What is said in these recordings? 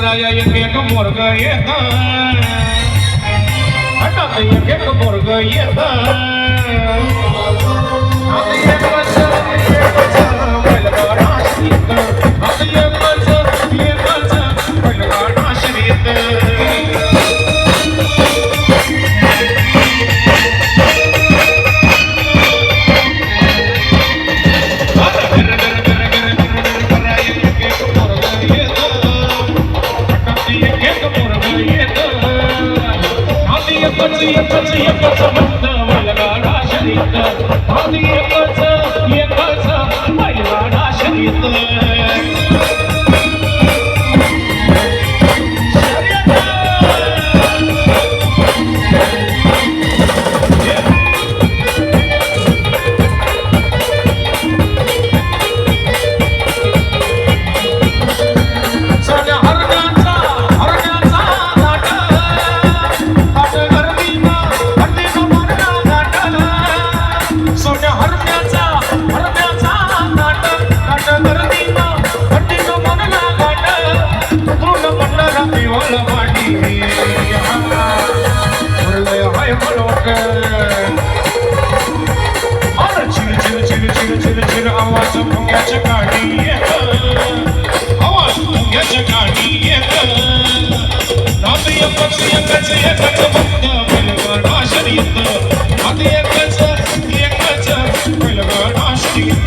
राया एक मोरग येत हातात एक मोरग येत एकच भक्त बैलगाडा शर्यत आधी एकच बैलगाडा शर्यत आवाज भुंग्याच्या गाडी येत आवाज भुंग्याच्या गाडी येत नात एकच भक्त बैलगाडा शर्यत नात एकच बैलगाडा शर्यत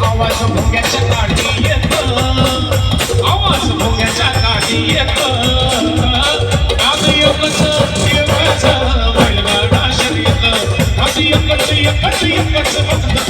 आवाज भुंग्याच्या गाडी येत आवाज भुंग्याच्या गाडी येत आधी एकच बैलगाडा शर्यत आधी एकच भक्त